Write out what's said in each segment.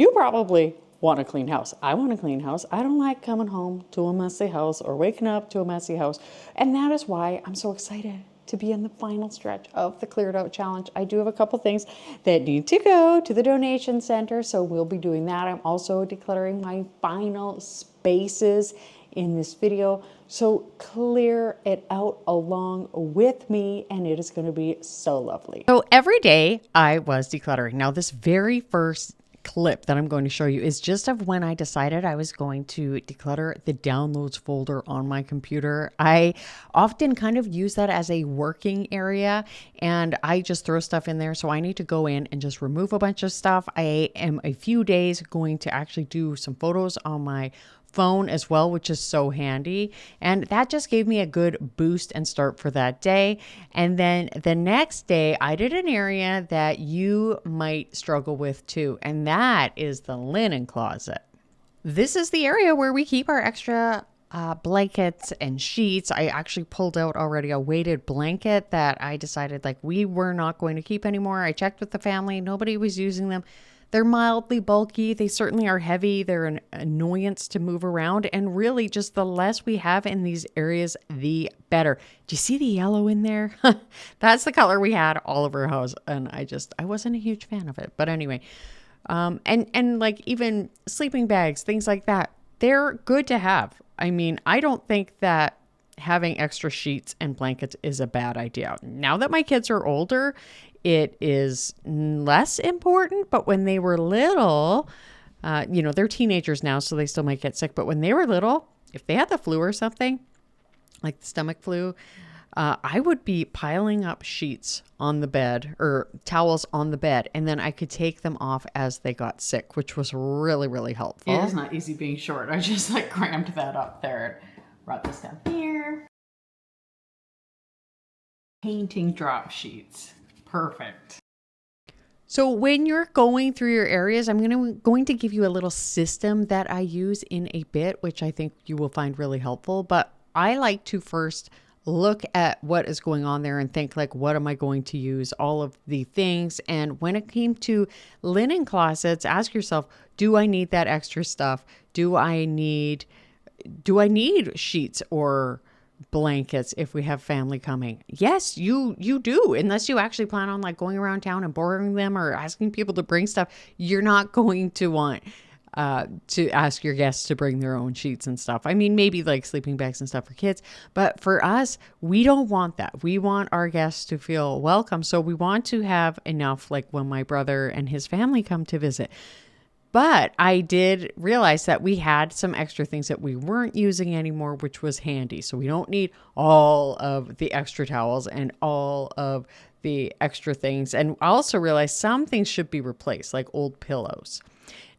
You probably want a clean house. I want a clean house. I don't like coming home to a messy house or waking up to a messy house. And that is why I'm so excited to be in the final stretch of the Cleared Out Challenge. I do have a couple things that need to go to the donation center, so we'll be doing that. I'm also decluttering my final spaces in this video. So clear it out along with me, and it is going to be so lovely. So every day I was decluttering. Now this very first clip that I'm going to show you is just of when I decided I was going to declutter the downloads folder on my computer. I often kind of use that as a working area, and I just throw stuff in there. So I need to go in and just remove a bunch of stuff. I am a few days going to actually do some photos on my phone as well, which is so handy. And that just gave me a good boost and start for that day. And then the next day I did an area that you might struggle with too, and that is the linen closet. This is the area where we keep our extra blankets and sheets. I actually pulled out already a weighted blanket that I decided like we were not going to keep anymore. I checked with the family, nobody was using them. They're mildly bulky. They certainly are heavy. They're an annoyance to move around. And really just the less we have in these areas, the better. Do you see the yellow in there? That's the color we had all over our house. And I wasn't a huge fan of it. But anyway, and like even sleeping bags, things like that, they're good to have. I mean, I don't think that having extra sheets and blankets is a bad idea. Now that my kids are older, it is less important, but when they were little, they're teenagers now, so they still might get sick. But when they were little, if they had the flu or something, like the stomach flu, I would be piling up sheets on the bed or towels on the bed, and then I could take them off as they got sick, which was really, really helpful. It is not easy being short. I just crammed that up there and brought this down here. Painting drop sheets. Perfect. So when you're going through your areas, I'm going to give you a little system that I use in a bit, which I think you will find really helpful. But I like to first look at what is going on there and think like, what am I going to use? All of the things. And when it came to linen closets, ask yourself, do I need that extra stuff? Do I need sheets or blankets if we have family coming? Yes, you do. Unless you actually plan on like going around town and borrowing them or asking people to bring stuff, you're not going to want to ask your guests to bring their own sheets and stuff. I mean, maybe like sleeping bags and stuff for kids, but for us, we don't want that. We want our guests to feel welcome. So we want to have enough, like when my brother and his family come to visit. But I did realize that we had some extra things that we weren't using anymore, which was handy. So we don't need all of the extra towels and all of the extra things. And I also realized some things should be replaced, like old pillows.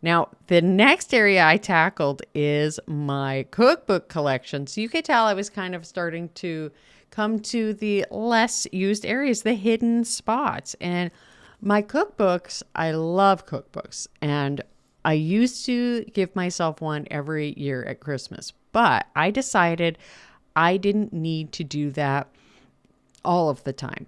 Now, the next area I tackled is my cookbook collection. So you could tell I was kind of starting to come to the less used areas, the hidden spots. And my cookbooks, I love cookbooks. And I used to give myself one every year at Christmas, but I decided I didn't need to do that all of the time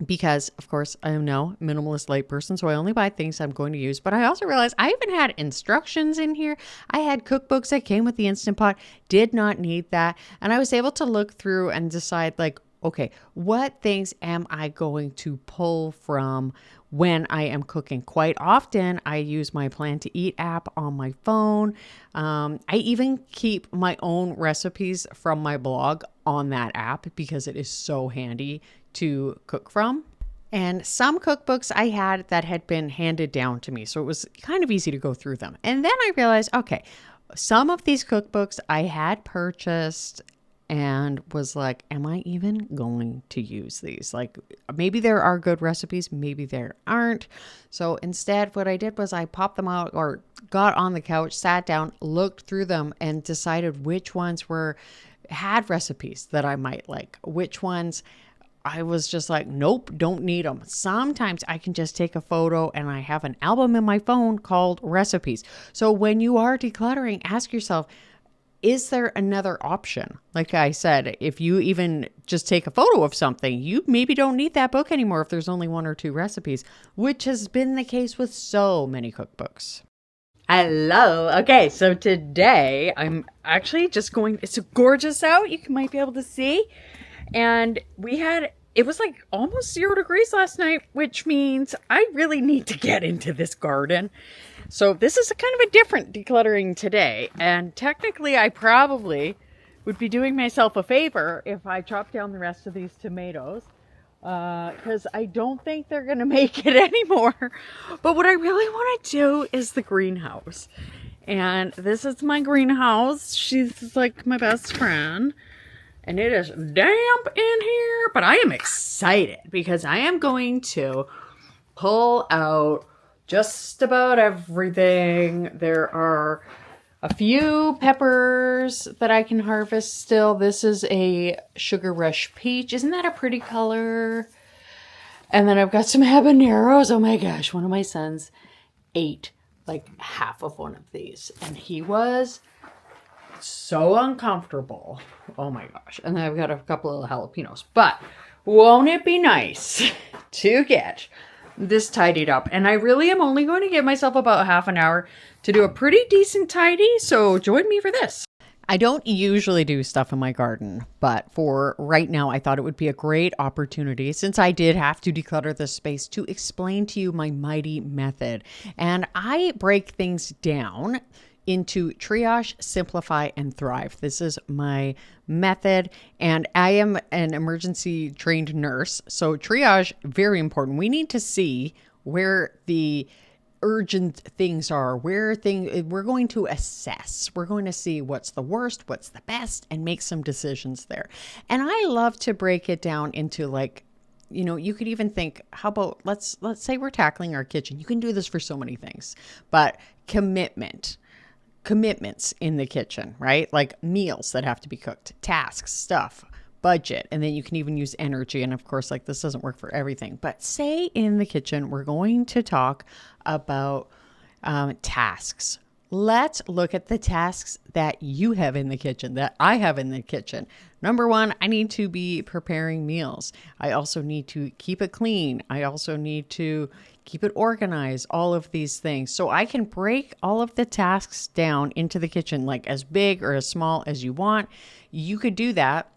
because, of course, I am now a minimalist light person, so I only buy things I'm going to use. But I also realized I even had instructions in here. I had cookbooks that came with the Instant Pot, did not need that. And I was able to look through and decide like, okay, what things am I going to pull from when I am cooking? Quite often, I use my Plan to Eat app on my phone. I even keep my own recipes from my blog on that app because it is so handy to cook from. And some cookbooks I had that had been handed down to me, so it was kind of easy to go through them. And then I realized, okay, some of these cookbooks I had purchased and was like, am I even going to use these? Like, maybe there are good recipes, maybe there aren't. So instead, what I did was I popped them out or got on the couch, sat down, looked through them, and decided which ones had recipes that I might like, which ones I was just like, nope, don't need them. Sometimes I can just take a photo and I have an album in my phone called recipes. So when you are decluttering, ask yourself, is there another option? Like I said, if you even just take a photo of something, you maybe don't need that book anymore if there's only one or two recipes, which has been the case with so many cookbooks. Hello. Okay, so today I'm actually just going, it's gorgeous out. You might be able to see. And it was like almost 0 degrees last night, which means I really need to get into this garden. So this is a kind of a different decluttering today. And technically I probably would be doing myself a favor if I chop down the rest of these tomatoes. Because I don't think they're going to make it anymore. But what I really want to do is the greenhouse. And this is my greenhouse. She's like my best friend. And it is damp in here. But I am excited because I am going to pull out just about everything. There are a few peppers that I can harvest still. This is a Sugar Rush Peach. Isn't that a pretty color? And then I've got some habaneros. Oh my gosh, one of my sons ate like half of one of these. And he was so uncomfortable. Oh my gosh. And then I've got a couple of jalapenos. But won't it be nice to get this tidied up? And I really am only going to give myself about half an hour to do a pretty decent tidy, so join me for this. I don't usually do stuff in my garden, but for right now, I thought it would be a great opportunity, since I did have to declutter this space, to explain to you my mighty method. And I break things down into triage, simplify, and thrive. This is my method, and I am an emergency trained nurse. So triage, very important. We need to see where the urgent things are, we're going to assess. We're going to see what's the worst, what's the best, and make some decisions there. And I love to break it down into, like, you know, you could even think, how about let's say we're tackling our kitchen. You can do this for so many things, but commitments in the kitchen, right? Like meals that have to be cooked, tasks, stuff, budget, and then you can even use energy. And of course, like, this doesn't work for everything, but say in the kitchen, we're going to talk about tasks. Let's look at the tasks that you have in the kitchen, that I have in the kitchen. Number one, I need to be preparing meals. I also need to keep it clean. I also need to keep it organized, all of these things. So I can break all of the tasks down into the kitchen, like as big or as small as you want. You could do that.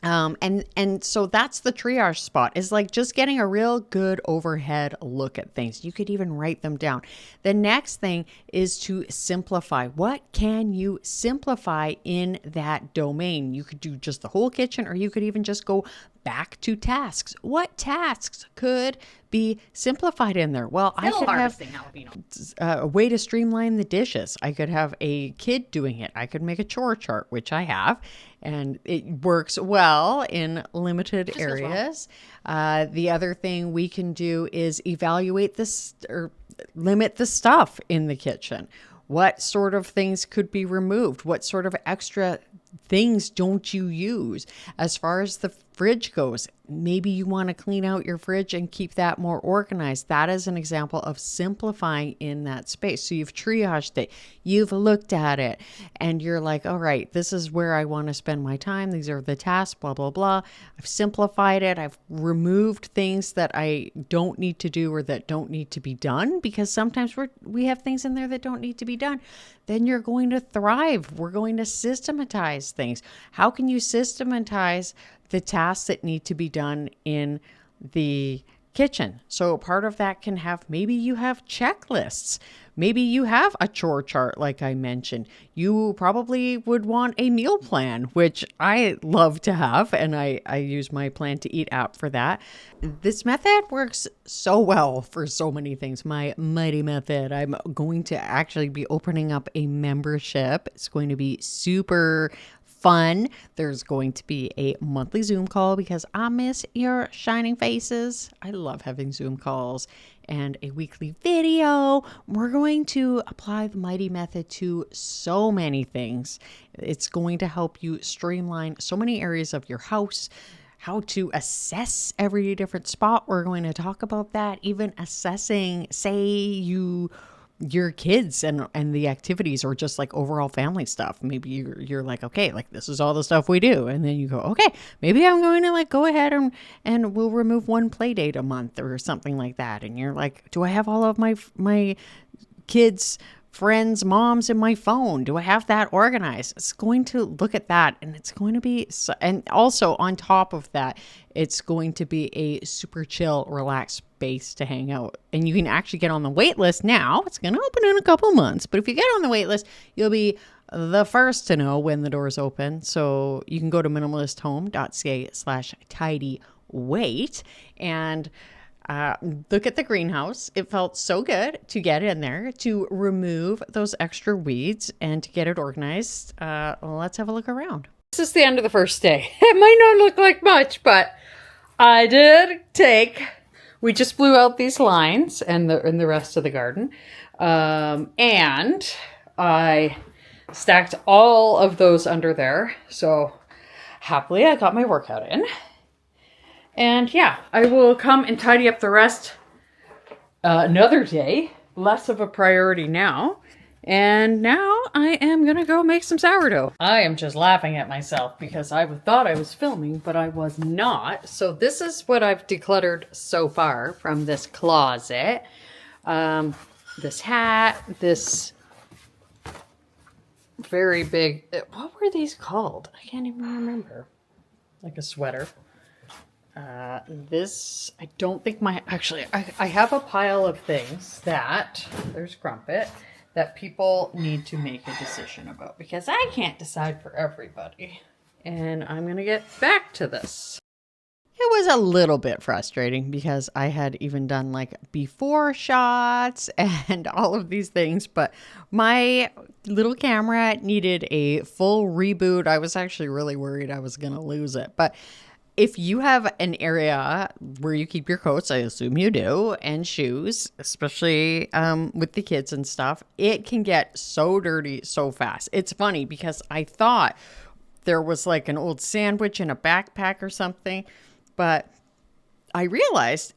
And so that's the triage spot, is like just getting a real good overhead look at things. You could even write them down. The next thing is to simplify. What can you simplify in that domain? You could do just the whole kitchen, or you could even just go back to tasks. What tasks could be simplified in there? Well, I could have a way to streamline the dishes. I could have a kid doing it. I could make a chore chart, which I have, and it works well in limited areas. The other thing we can do is evaluate this, or limit the stuff in the kitchen. What sort of things could be removed? What sort of extra things don't you use? As far as the fridge goes, maybe you want to clean out your fridge and keep that more organized. That is an example of simplifying in that space. So you've triaged it, you've looked at it, and you're like, all right, this is where I want to spend my time. These are the tasks, blah, blah, blah. I've simplified it. I've removed things that I don't need to do or that don't need to be done, because sometimes we have things in there that don't need to be done. Then you're going to thrive. We're going to systematize things. How can you systematize the tasks that need to be done in the kitchen? So part of that can have, maybe you have checklists. Maybe you have a chore chart, like I mentioned. You probably would want a meal plan, which I love to have, and I use my Plan to Eat app for that. This method works so well for so many things. My mighty method. I'm going to actually be opening up a membership. It's going to be super fun. There's going to be a monthly Zoom call because I miss your shining faces. I love having Zoom calls, and a weekly video. We're going to apply the mighty method to so many things. It's going to help you streamline so many areas of your house, how to assess every different spot. We're going to talk about that, even assessing, say your kids and the activities, or just like overall family stuff. Maybe you're like, okay, like this is all the stuff we do. And then you go, okay, maybe I'm going to like go ahead and we'll remove one play date a month or something like that. And you're like, do I have all of my kids' friends' moms in my phone? Do I have that organized? It's going to look at that, and it's going to be, and also on top of that, it's going to be a super chill, relaxed space to hang out. And you can actually get on the wait list now. It's going to open in a couple months, but if you get on the wait list, you'll be the first to know when the doors open. So you can go to minimalisthome.ca/tidy-wait and look at the greenhouse. It felt so good to get in there, to remove those extra weeds and to get it organized. Let's have a look around. This is the end of the first day. It might not look like much, but I did we just blew out these lines and the rest of the garden. And I stacked all of those under there. So happily I got my workout in. And yeah, I will come and tidy up the rest another day. Less of a priority now. And now I am going to go make some sourdough. I am just laughing at myself because I thought I was filming, but I was not. So this is what I've decluttered so far from this closet. This hat, this very big, what were these called? I can't even remember. Like a sweater. This, I don't think I have a pile of things that, there's Crumpet, that people need to make a decision about because I can't decide for everybody. And I'm going to get back to this. It was a little bit frustrating because I had even done like before shots and all of these things, but my little camera needed a full reboot. I was actually really worried I was going to lose it, but if you have an area where you keep your coats, I assume you do, and shoes, especially with the kids and stuff, it can get so dirty so fast. It's funny because I thought there was like an old sandwich in a backpack or something, but I realized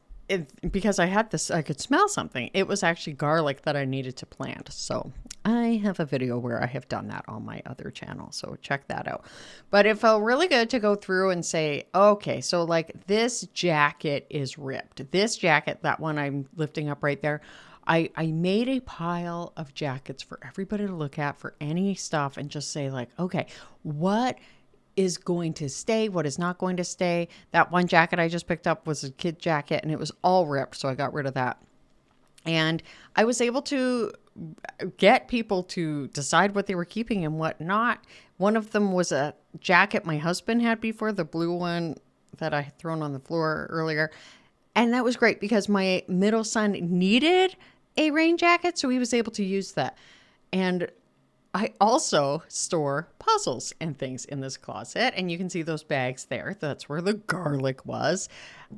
because I had this, I could smell something. It was actually garlic that I needed to plant. So I have a video where I have done that on my other channel. So check that out. But it felt really good to go through and say, okay, so like this jacket is ripped. This jacket, that one I'm lifting up right there, I made a pile of jackets for everybody to look at for any stuff and just say like, okay, what is going to stay, what is not going to stay. That one jacket I just picked up was a kid jacket and it was all ripped, so I got rid of that. And I was able to get people to decide what they were keeping and what not. One of them was a jacket my husband had before, the blue one that I had thrown on the floor earlier. And that was great because my middle son needed a rain jacket, so he was able to use that. And I also store puzzles and things in this closet, and you can see those bags there. That's where the garlic was.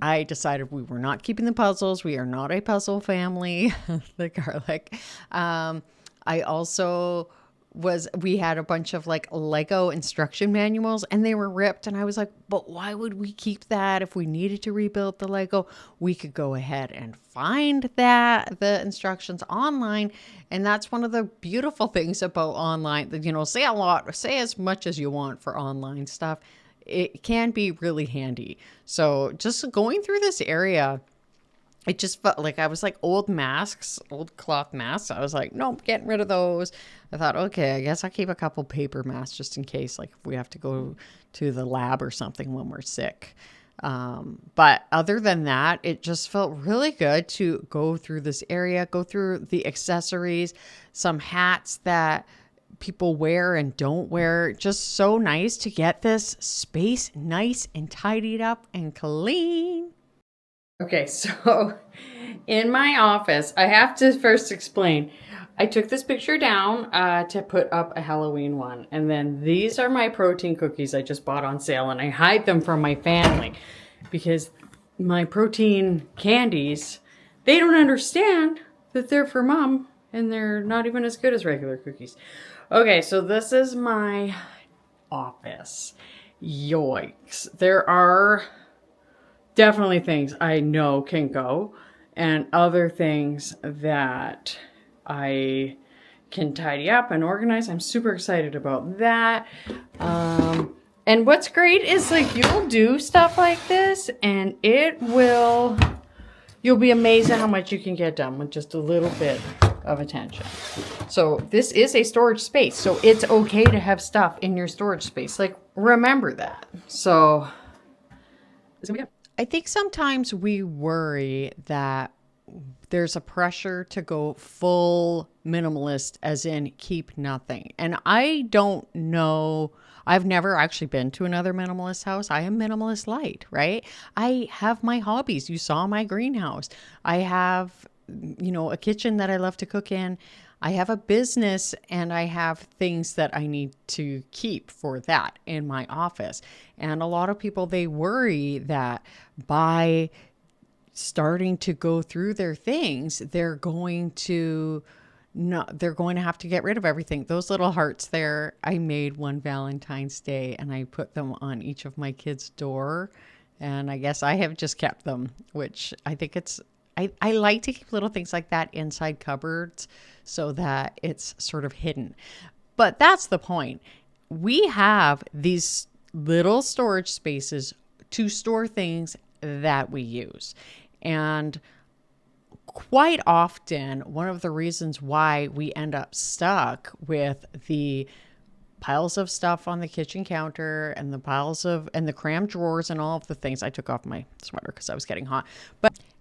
I decided we were not keeping the puzzles. We are not a puzzle family, the garlic. I also we had a bunch of like Lego instruction manuals and they were ripped. And I was like, but why would we keep that? If we needed to rebuild the Lego, we could go ahead and find the instructions online. And that's one of the beautiful things about online, you know, say as much as you want for online stuff. It can be really handy. So just going through this area, it just felt like I was like old masks, old cloth masks. I was like, nope, getting rid of those. I thought, okay, I guess I'll keep a couple paper masks just in case, like if we have to go to the lab or something when we're sick. But other than that, it just felt really good to go through this area, go through the accessories, some hats that people wear and don't wear. Just so nice to get this space nice and tidied up and clean. Okay, so in my office, I have to first explain, I took this picture down to put up a Halloween one. And then these are my protein cookies I just bought on sale, and I hide them from my family because my protein candies, they don't understand that they're for mom and they're not even as good as regular cookies. Okay, so this is my office. Yikes. There are definitely things I know can go and other things that I can tidy up and organize. I'm super excited about that. And what's great is like you'll do stuff like this and you'll be amazed at how much you can get done with just a little bit of attention. So this is a storage space. So it's okay to have stuff in your storage space. Like, remember that. So I think sometimes we worry that there's a pressure to go full minimalist, as in keep nothing. And I don't know. I've never actually been to another minimalist house. I am minimalist light, right? I have my hobbies. You saw my greenhouse. I have, a kitchen that I love to cook in. I have a business and I have things that I need to keep for that in my office. And a lot of people, they worry that by starting to go through their things, they're going to have to get rid of everything. Those little hearts there, I made one Valentine's Day and I put them on each of my kids' door. And I guess I have just kept them, which I think I like to keep little things like that inside cupboards so that it's sort of hidden. But that's the point. We have these little storage spaces to store things that we use. And quite often, one of the reasons why we end up stuck with the piles of stuff on the kitchen counter and the and the crammed drawers and all of the things. I took off my sweater because I was getting hot.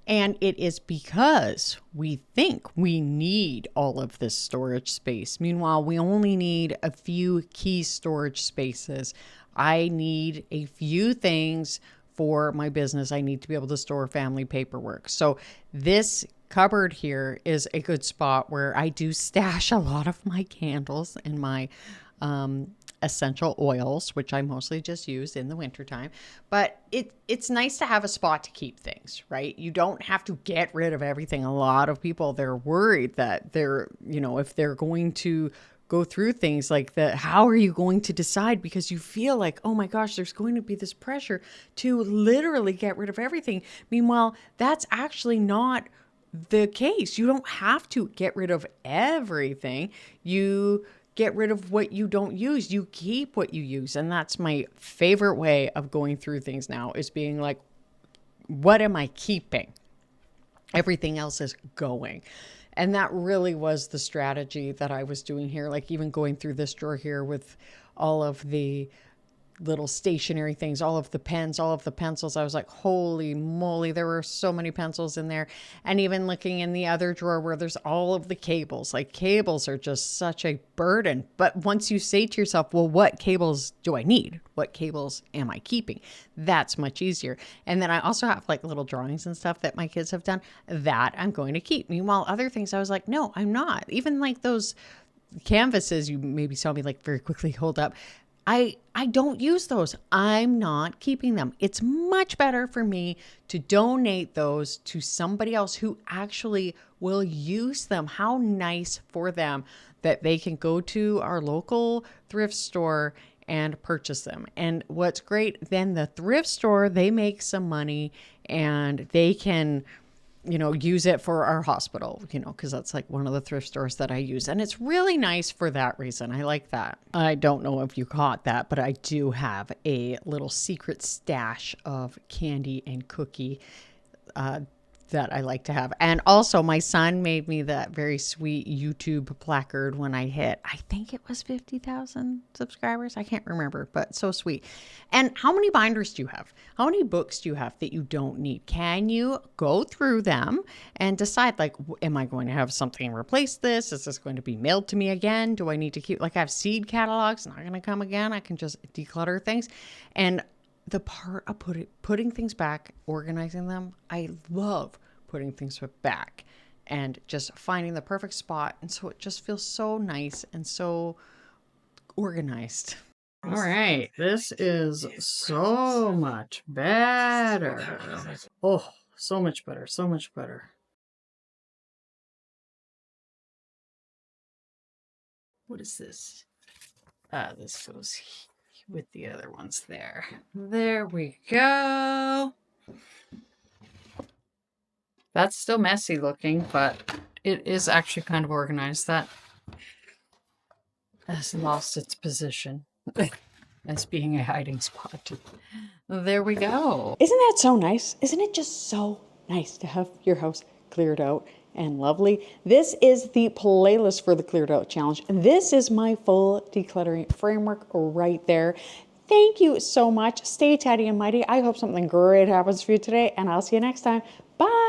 And it is because we think we need all of this storage space. Meanwhile, we only need a few key storage spaces. I need a few things for my business. I need to be able to store family paperwork. So this cupboard here is a good spot where I do stash a lot of my candles and my essential oils, which I mostly just use in the wintertime. But it's nice to have a spot to keep things, right? You don't have to get rid of everything. A lot of people, they're worried that if they're going to go through things like that, how are you going to decide? Because you feel like, oh my gosh, there's going to be this pressure to literally get rid of everything. Meanwhile, that's actually not the case. You don't have to get rid of everything. You get rid of what you don't use. You keep what you use. And that's my favorite way of going through things now, is being like, what am I keeping? Everything else is going. And that really was the strategy that I was doing here. Like even going through this drawer here with all of the little stationary things, all of the pens, all of the pencils. I was like, holy moly, there were so many pencils in there. And even looking in the other drawer where there's all of the cables, like cables are just such a burden. But once you say to yourself, well, what cables do I need? What cables am I keeping? That's much easier. And then I also have like little drawings and stuff that my kids have done that I'm going to keep. Meanwhile, other things I was like, no, I'm not. Even like those canvases you maybe saw me like very quickly hold up. I don't use those. I'm not keeping them. It's much better for me to donate those to somebody else who actually will use them. How nice for them that they can go to our local thrift store and purchase them. And what's great, then the thrift store, they make some money and they can use it for our hospital, because that's like one of the thrift stores that I use. And it's really nice for that reason. I like that. I don't know if you caught that, but I do have a little secret stash of candy and cookie that I like to have. And also my son made me that very sweet YouTube placard when I hit, I think it was 50,000 subscribers. I can't remember, but so sweet. And how many binders do you have? How many books do you have that you don't need? Can you go through them and decide, like, am I going to have something replace this? Is this going to be mailed to me again? Do I need to keep, like I have seed catalogs, not going to come again. I can just declutter things. And the part of putting things back, organizing them, I love putting things back and just finding the perfect spot. And so it just feels so nice and so organized. All right, this is so much better. Oh, so much better, so much better. What is this? This goes with the other ones there. There we go. That's still messy looking, but it is actually kind of organized. That has lost its position as being a hiding spot. There we go. Isn't that so nice? Isn't it just so nice to have your house cleared out and lovely. This is the playlist for the Cleared Out Challenge. This is my full decluttering framework right there. Thank you so much. Stay tidy and mighty. I hope something great happens for you today, and I'll see you next time. Bye.